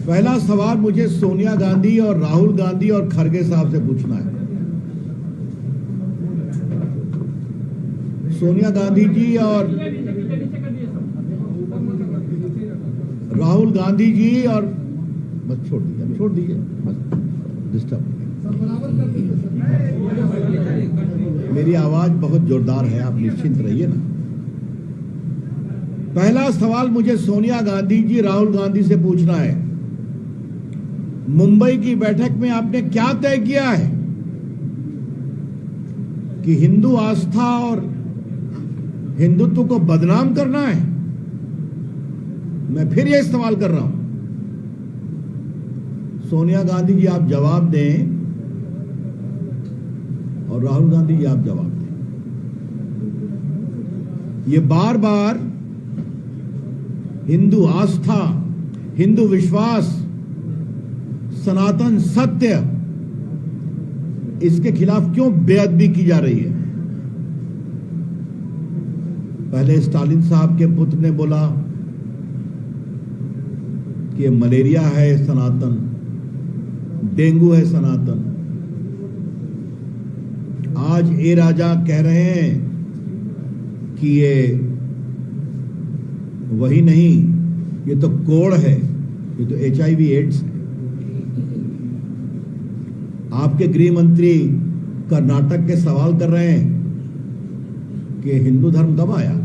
पहला सवाल मुझे सोनिया गांधी और राहुल गांधी और खड़गे साहब से पूछना है। सोनिया गांधी जी और राहुल गांधी जी और बस छोड़ दीजिए बस डिस्टर्ब। मेरी आवाज बहुत जोरदार है, आप निश्चिंत रहिए ना। पहला सवाल मुझे सोनिया गांधी जी राहुल गांधी से पूछना है, मुंबई की बैठक में आपने क्या तय किया है कि हिंदू आस्था और हिंदुत्व को बदनाम करना है? मैं फिर यह सवाल कर रहा हूं, सोनिया गांधी जी आप जवाब दें और राहुल गांधी जी आप जवाब दें। ये बार बार हिंदू आस्था, हिंदू विश्वास, सनातन सत्य, इसके खिलाफ क्यों बेअदबी की जा रही है? पहले स्टालिन साहब के पुत्र ने बोला कि मलेरिया है सनातन, डेंगू है सनातन। आज ए राजा कह रहे हैं कि ये वही नहीं, ये तो कोड़ है, ये तो HIV एड्स है। आपके गृह मंत्री कर्नाटक के सवाल कर रहे हैं कि हिंदू धर्म कब आया,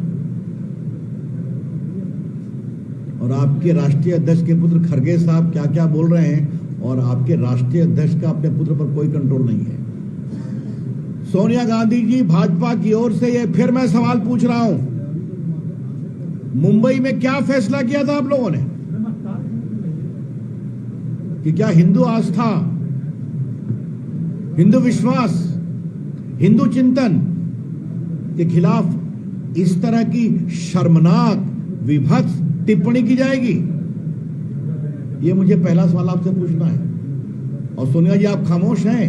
और आपके राष्ट्रीय अध्यक्ष के पुत्र खड़गे साहब क्या क्या बोल रहे हैं, और आपके राष्ट्रीय अध्यक्ष का अपने पुत्र पर कोई कंट्रोल नहीं है। सोनिया गांधी जी, भाजपा की ओर से ये फिर मैं सवाल पूछ रहा हूं, मुंबई में क्या फैसला किया था आप लोगों ने कि क्या हिंदू आस्था, हिंदू विश्वास, हिंदू चिंतन के खिलाफ इस तरह की शर्मनाक विभत्स टिप्पणी की जाएगी? ये मुझे पहला सवाल आपसे पूछना है। और सोनिया जी आप खामोश हैं,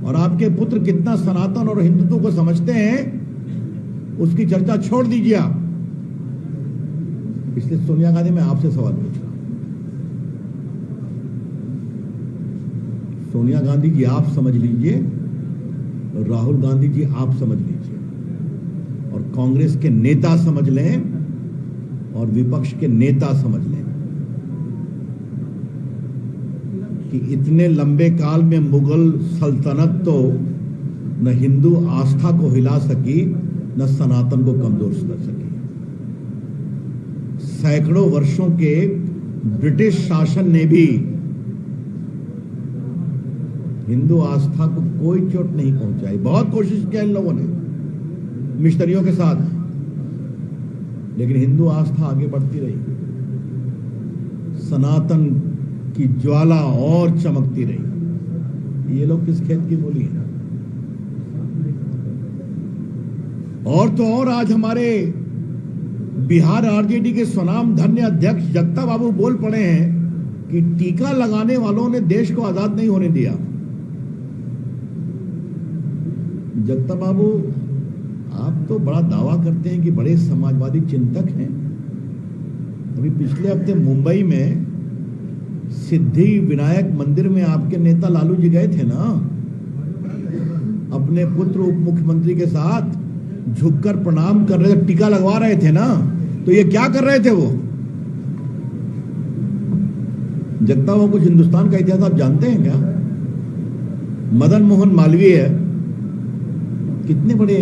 और आपके पुत्र कितना सनातन और हिंदुत्व को समझते हैं उसकी चर्चा छोड़ दीजिए आप। इसलिए सोनिया गांधी मैं आपसे सवाल पूछ रहा हूं, सोनिया गांधी जी आप समझ लीजिए, और राहुल गांधी जी आप समझ लीजिए, और कांग्रेस के नेता समझ लें और विपक्ष के नेता समझ लें कि इतने लंबे काल में मुगल सल्तनत तो न हिंदू आस्था को हिला सकी, न सनातन को कमजोर कर सकी। सैकड़ों वर्षों के ब्रिटिश शासन ने भी हिंदू आस्था को कोई चोट नहीं पहुंचाई। बहुत कोशिश किया इन लोगों ने मिशनरियों के साथ, लेकिन हिंदू आस्था आगे बढ़ती रही, सनातन की ज्वाला और चमकती रही। ये लोग किस खेत की बोली है? और तो और आज हमारे बिहार आरजेडी के स्वनाम धन्य अध्यक्ष जगता बाबू बोल पड़े हैं कि टीका लगाने वालों ने देश को आजाद नहीं होने दिया। जगता बाबू आप तो बड़ा दावा करते हैं कि बड़े समाजवादी चिंतक हैं। अभी पिछले हफ्ते मुंबई में सिद्धि विनायक मंदिर में आपके नेता लालू जी गए थे ना, अपने पुत्र उप मुख्यमंत्री के साथ झुककर प्रणाम कर रहे थे, टीका लगवा रहे थे ना। तो ये क्या कर रहे थे वो? जगता बाबू कुछ हिंदुस्तान का इतिहास आप जानते हैं क्या? मदन मोहन मालवीय कितने बड़े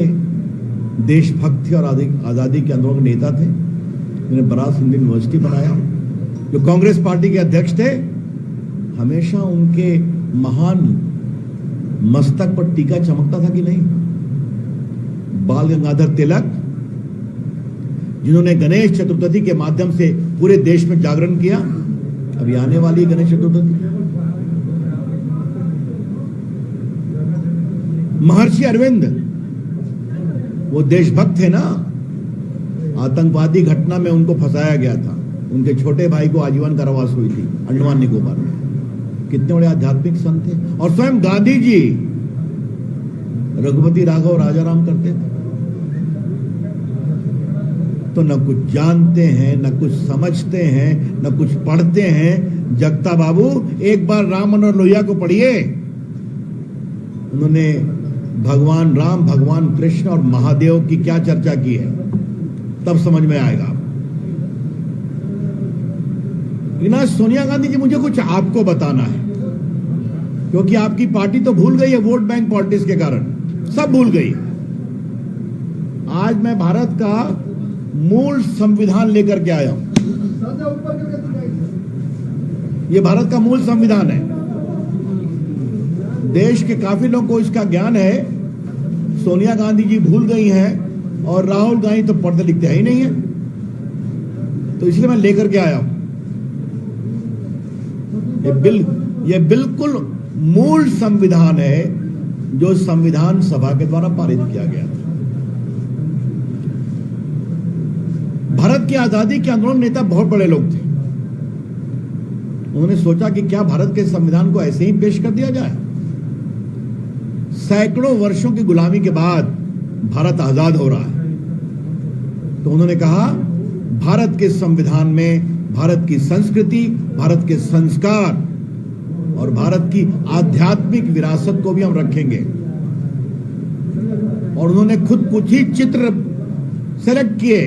देशभक्त थे और आजादी के आंदोलन के नेता थे। उन्होंने बनारस हिंदू यूनिवर्सिटी बनाया, जो कांग्रेस पार्टी के अध्यक्ष थे। हमेशा उनके महान मस्तक पर टीका चमकता था कि नहीं? बाल गंगाधर तिलक, जिन्होंने गणेश चतुर्थी के माध्यम से पूरे देश में जागरण किया। अभी आने वाली गणेश चतुर्थी। महर्षि अरविंद, वो देशभक्त थे ना। आतंकवादी घटना में उनको फंसाया गया था, उनके छोटे भाई को आजीवन कारावास हुई थी अंडमान निकोबार में। कितने बड़े आध्यात्मिक संत थे। और स्वयं गांधी जी रघुपति राघव राजाराम करते थे। तो न कुछ जानते हैं, न कुछ समझते हैं, न कुछ पढ़ते हैं। जगता बाबू, एक बार राम मनोहर लोहिया को पढ़िए। उन्होंने भगवान राम, भगवान कृष्ण और महादेव की क्या चर्चा की है, तब समझ में आएगा। लेकिन सोनिया गांधी जी, मुझे कुछ आपको बताना है, क्योंकि आपकी पार्टी तो भूल गई है वोट बैंक पॉलिटिक्स के कारण, सब भूल गई। आज मैं भारत का मूल संविधान लेकर के आया हूं। यह भारत का मूल संविधान है। देश के काफी लोगों को इसका ज्ञान है, सोनिया गांधी जी भूल गई हैं और राहुल गांधी तो पढ़ते लिखते ही नहीं है, तो इसलिए मैं लेकर के आया हूं। ये बिल्कुल मूल संविधान है जो संविधान सभा के द्वारा पारित किया गया था। भारत की आजादी के आंदोलन नेता बहुत बड़े लोग थे। उन्होंने सोचा कि क्या भारत के संविधान को ऐसे ही पेश कर दिया जाए। सैकड़ों वर्षों की गुलामी के बाद भारत आजाद हो रहा है, तो उन्होंने कहा भारत के संविधान में भारत की संस्कृति, भारत के संस्कार और भारत की आध्यात्मिक विरासत को भी हम रखेंगे। और उन्होंने खुद कुछ ही चित्र सेलेक्ट किए,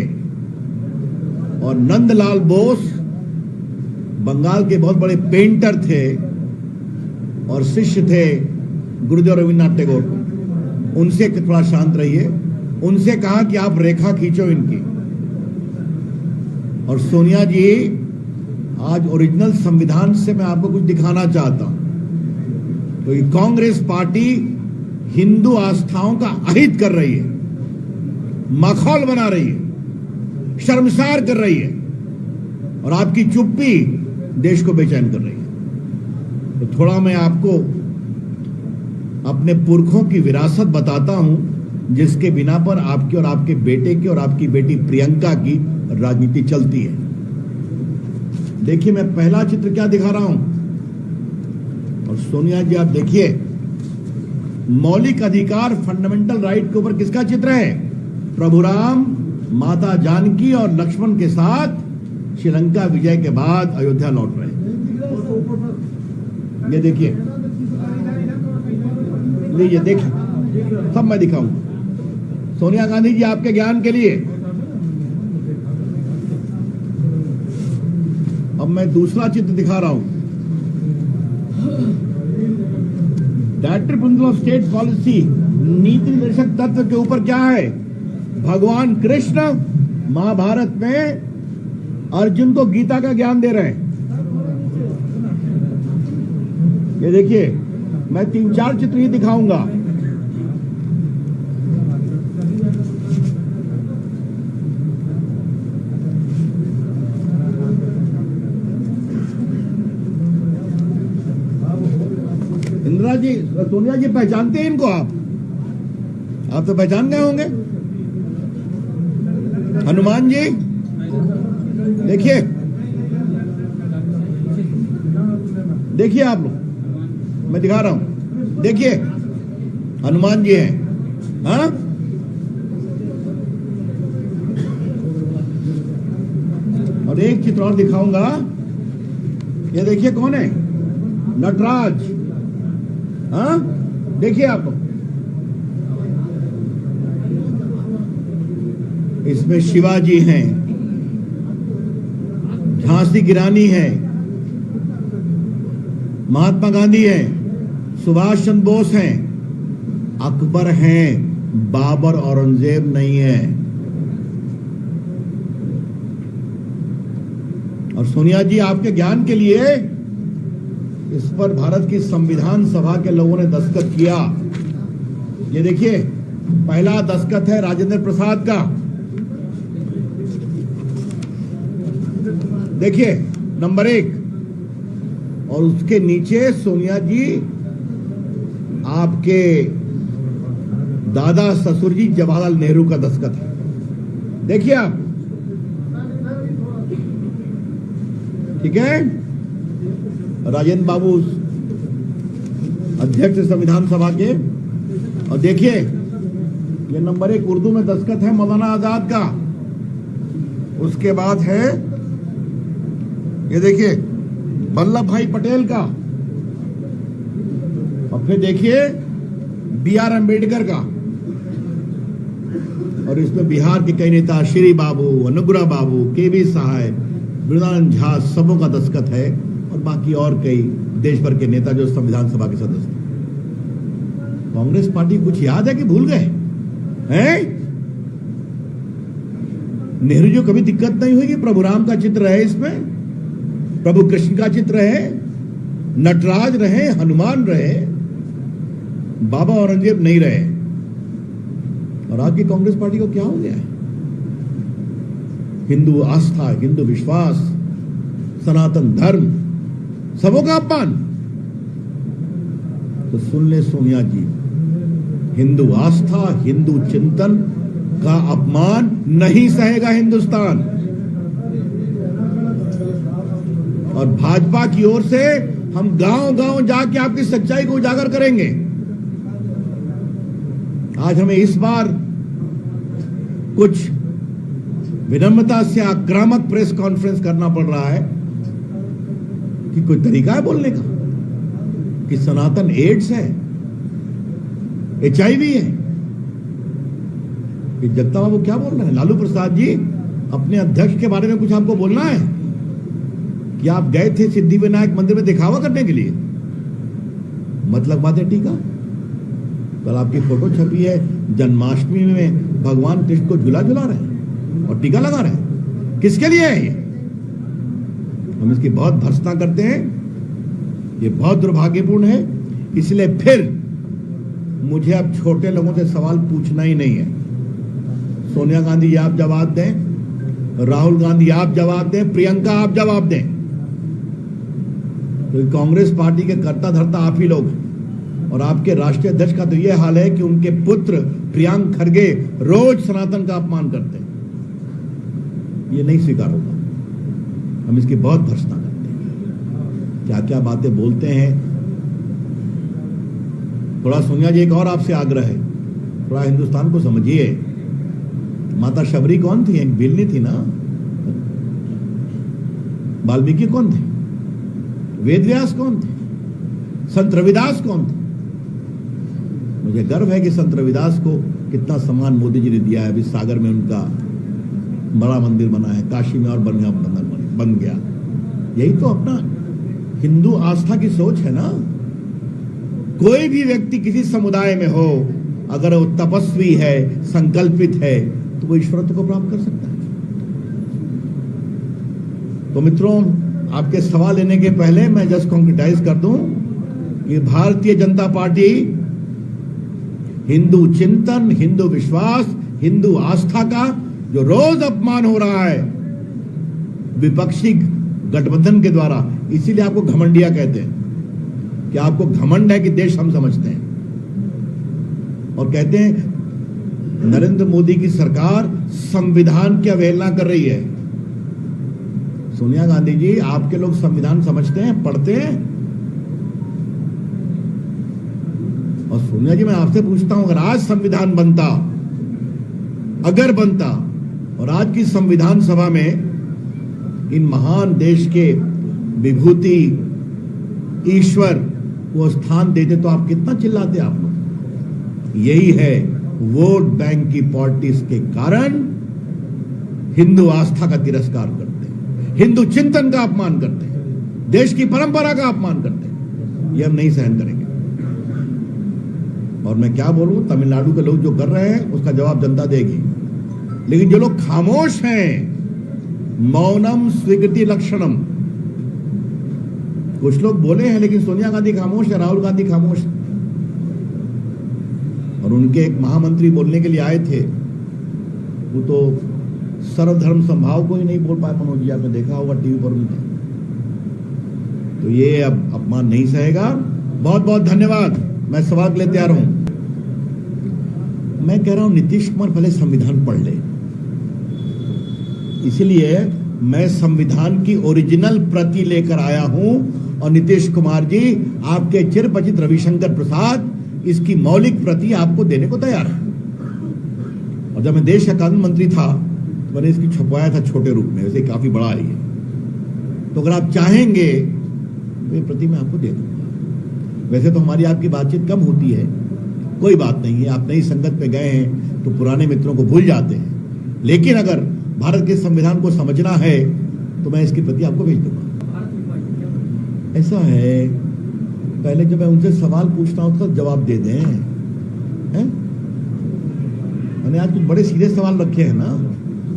और नंदलाल बोस बंगाल के बहुत बड़े पेंटर थे और शिष्य थे गुरुदेव रविन्द्रनाथ टैगोर। उनसे थोड़ा शांत रहिए, उनसे कहा कि आप रेखा खींचो इनकी। और सोनिया जी, आज ओरिजिनल संविधान से मैं आपको कुछ दिखाना चाहता हूं, क्योंकि तो कांग्रेस पार्टी हिंदू आस्थाओं का अहित कर रही है, माखौल बना रही है, शर्मसार कर रही है, और आपकी चुप्पी देश को बेचैन कर रही है। तो थोड़ा मैं आपको अपने पुरखों की विरासत बताता हूं, जिसके बिना पर आपकी और आपके बेटे की और आपकी बेटी प्रियंका की राजनीति चलती है। देखिए, मैं पहला चित्र क्या दिखा रहा हूं, और सोनिया जी आप देखिए, मौलिक अधिकार, फंडामेंटल राइट के ऊपर किसका चित्र है? प्रभु राम, माता जानकी और लक्ष्मण के साथ श्रीलंका विजय के बाद अयोध्या लौट रहे हैं। ये देखिए, ये देखिए, सब मैं दिखाऊंगा सोनिया गांधी जी आपके ज्ञान के लिए। अब मैं दूसरा चित्र दिखा रहा हूं। Director principle of state policy, नीति निर्देशक तत्व के ऊपर क्या है? भगवान कृष्ण महाभारत में अर्जुन को गीता का ज्ञान दे रहे हैं। ये देखिए, मैं 3-4 चित्र ही दिखाऊंगा। इंदिरा जी, सोनिया जी पहचानते हैं इनको? आप तो पहचान गए होंगे। हनुमान जी देखिए, देखिए आप लोग, मैं दिखा रहा हूं, देखिए हनुमान जी हैं। हाँ, और एक चित्र और दिखाऊंगा। ये देखिए कौन है? नटराज। हाँ, देखिए आप लोग, इसमें शिवाजी हैं, झांसी की रानी है, महात्मा गांधी हैं, सुभाष चंद्र बोस हैं, अकबर हैं, बाबर औरंगजेब नहीं है। और सोनिया जी, आपके ज्ञान के लिए इस पर भारत की संविधान सभा के लोगों ने दस्तखत किया। ये देखिए, पहला दस्तखत है राजेंद्र प्रसाद का। देखिए, नंबर 1, और उसके नीचे सोनिया जी आपके दादा ससुर जी जवाहरलाल नेहरू का दस्तखत है। देखिए आप, ठीक है। राजेंद्र बाबू अध्यक्ष संविधान सभा के। और देखिए, ये नंबर 1 उर्दू में दस्तखत है मौलाना आजाद का। उसके बाद है ये देखिए वल्लभ भाई पटेल का, और फिर देखिए B.R. अम्बेडकर का, और इसमें बिहार के कई नेता श्री बाबू, अनुग्रह बाबू, KB सहाय, मृणानंद झा, सबों का दस्तखत है, और बाकी और कई देश भर के नेता जो संविधान सभा के सदस्य। कांग्रेस पार्टी कुछ याद है कि भूल गए हैं? नेहरू जी कभी दिक्कत नहीं हुई कि प्रभु राम का चित्र है इसमें, प्रभु कृष्ण का चित्र है, नटराज रहे, हनुमान रहे, बाबा औरंगजेब नहीं रहे। और आज की कांग्रेस पार्टी को क्या हो गया है? हिंदू आस्था, हिंदू विश्वास, सनातन धर्म, सबों का अपमान। तो सुन ले सोनिया जी, हिंदू आस्था, हिंदू चिंतन का अपमान नहीं सहेगा हिंदुस्तान। और भाजपा की ओर से हम गांव-गांव जाके आपकी सच्चाई को उजागर करेंगे। आज हमें इस बार कुछ विनम्रता से आक्रामक प्रेस कॉन्फ्रेंस करना पड़ रहा है कि कोई तरीका है बोलने का कि सनातन एड्स है, HIV है। कि जगता बाबू क्या बोल रहे हैं? लालू प्रसाद जी, अपने अध्यक्ष के बारे में कुछ आपको बोलना है कि आप गए थे सिद्धिविनायक मंदिर में दिखावा करने के लिए? मत लगवाते टीका। कल आपकी फोटो छपी है, जन्माष्टमी में भगवान कृष्ण को झूला झुला रहे हैं और टीका लगा रहे हैं। किसके लिए है ये? हम इसकी बहुत भर्त्सना करते हैं, ये बहुत दुर्भाग्यपूर्ण है। इसलिए फिर मुझे अब छोटे लोगों से सवाल पूछना ही नहीं है। सोनिया गांधी आप जवाब दें, राहुल गांधी आप जवाब दें, प्रियंका आप जवाब दें। तो कांग्रेस पार्टी के कर्ता धर्ता आप ही लोग हैं। और आपके राष्ट्रीय अध्यक्ष का तो यह हाल है कि उनके पुत्र प्रियांक खड़गे रोज सनातन का अपमान करते हैं। ये नहीं स्वीकार होगा। हम इसकी बहुत भर्त्सना करते हैं। क्या क्या बातें बोलते हैं। थोड़ा सोनिया जी, एक और आपसे आग्रह है, थोड़ा हिंदुस्तान को समझिए। माता शबरी कौन थी? एक बिल्ली थी ना। वाल्मीकि कौन थे? वेदव्यास कौन थे? संत रविदास कौन थे? मुझे गर्व है कि संत रविदास को कितना सम्मान मोदी जी ने दिया है। अभी सागर में उनका बड़ा मंदिर बना है, काशी में और बन गया। यही तो अपना हिंदू आस्था की सोच है ना। कोई भी व्यक्ति किसी समुदाय में हो, अगर वो तपस्वी है, संकल्पित है, तो वो ईश्वरत्व को प्राप्त कर सकता है। तो मित्रों, आपके सवाल लेने के पहले मैं जस्ट कॉन्क्रिटाइज कर दूं कि भारतीय जनता पार्टी हिंदू चिंतन, हिंदू विश्वास, हिंदू आस्था का जो रोज अपमान हो रहा है विपक्षी गठबंधन के द्वारा, इसीलिए आपको घमंडिया कहते हैं कि आपको घमंड है कि देश हम समझते हैं। और कहते हैं नरेंद्र मोदी की सरकार संविधान की अवहेलना कर रही है। सोनिया गांधी जी, आपके लोग संविधान समझते हैं, पढ़ते हैं? और सोनिया जी, मैं आपसे पूछता हूं, अगर आज संविधान बनता, अगर बनता, और आज की संविधान सभा में इन महान देश के विभूति ईश्वर को स्थान देते तो आप कितना चिल्लाते आप लोग। यही है वोट बैंक की पॉलिटिक्स के कारण हिंदू आस्था का तिरस्कार करते हैं, हिंदू चिंतन का अपमान करते हैं, देश की परंपरा का अपमान करते हैं। ये हम नहीं सहन करेंगे। और मैं क्या बोलूं, तमिलनाडु के लोग जो कर रहे हैं उसका जवाब जनता देगी। लेकिन जो लोग खामोश हैं, मौनम स्वीकृति लक्षणम, कुछ लोग बोले हैं लेकिन सोनिया गांधी खामोश है, राहुल गांधी खामोश है। और उनके एक महामंत्री बोलने के लिए आए थे, वो तो सर्वधर्म संभाव को ही नहीं बोल पाए। मनोज जी, आपने देखा होगा टीवी पर उनका। तो ये अब अपमान नहीं सहेगा। बहुत बहुत धन्यवाद। मैं सवाल के लिए तैयार हूं। मैं कह रहा हूं नीतीश कुमार पहले संविधान पढ़ ले। इसलिए मैं संविधान की ओरिजिनल प्रति लेकर आया हूं। और नीतीश कुमार जी, आपके चिरपरिचित रविशंकर प्रसाद इसकी मौलिक प्रति आपको देने को तैयार है। और जब मैं देश का कानून मंत्री था मैंने इसकी छपवाया था छोटे रूप में, वैसे काफी बड़ा है ये, तो अगर आप चाहेंगे तो ये प्रति मैं आपको दे दूंगा। वैसे तो हमारी आपकी बातचीत कम होती है, कोई बात नहीं है, आप नई संगत पे गए हैं तो पुराने मित्रों को भूल जाते हैं, लेकिन अगर भारत के संविधान को समझना है तो मैं इसकी प्रति आपको भेज दूंगा। ऐसा है, पहले जब मैं उनसे सवाल पूछता हूं तो जवाब दे दें, हैं? मैंने आज कुछ बड़े सीधे सवाल रखे हैं ना,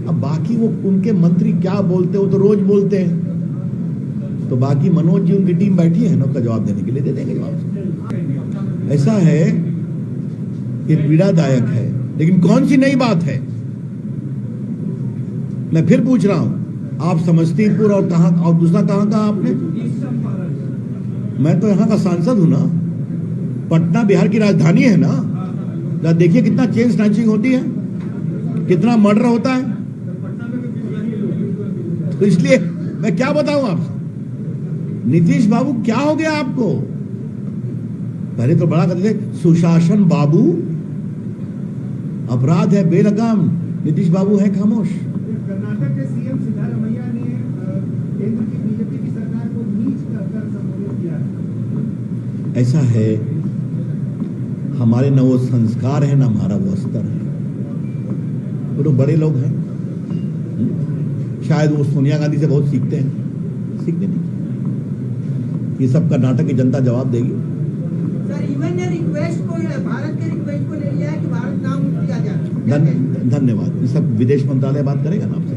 अब बाकी वो उनके मंत्री क्या बोलते हो तो रोज बोलते हैं, तो बाकी मनोज जी उनकी टीम बैठी है ना, उसका जवाब देने के लिए दे देंगे जवाब। ऐसा है, ये पीड़ादायक है, लेकिन कौन सी नई बात है? मैं फिर पूछ रहा हूं, आप समस्तीपुर और कहां और दूसरा कहां का आपने? मैं तो यहां का सांसद हूं ना, पटना बिहार की राजधानी है ना, देखिए कितना चेन स्नैचिंग होती है, कितना मर्डर होता है, तो इसलिए मैं क्या बताऊं आपसे। नीतीश बाबू क्या हो गया आपको? पहले तो बड़ा कहते थे सुशासन बाबू, अपराध है बेलगाम, नीतीश बाबू है खामोश। कर्नाटक के सीएम सिद्धारमैया ने केंद्र की बीजेपी की सरकार को नीच कहकर संबोधित किया है। ऐसा है, हमारे न वो संस्कार है, न हमारा वो स्तर है। वो लोग बड़े लोग हैं, शायद वो सोनिया गांधी से बहुत सीखते हैं, सीखने नहीं। ये सब कर्नाटक की जनता जवाब देगी। सर, इवन ने रिक्वेस्ट को, भारत के रिक्वेस्ट को ले लिया है कि भारत नाम लिया जाए। धन्यवाद। ये सब विदेश मंत्रालय बात करेगा ना आपसे।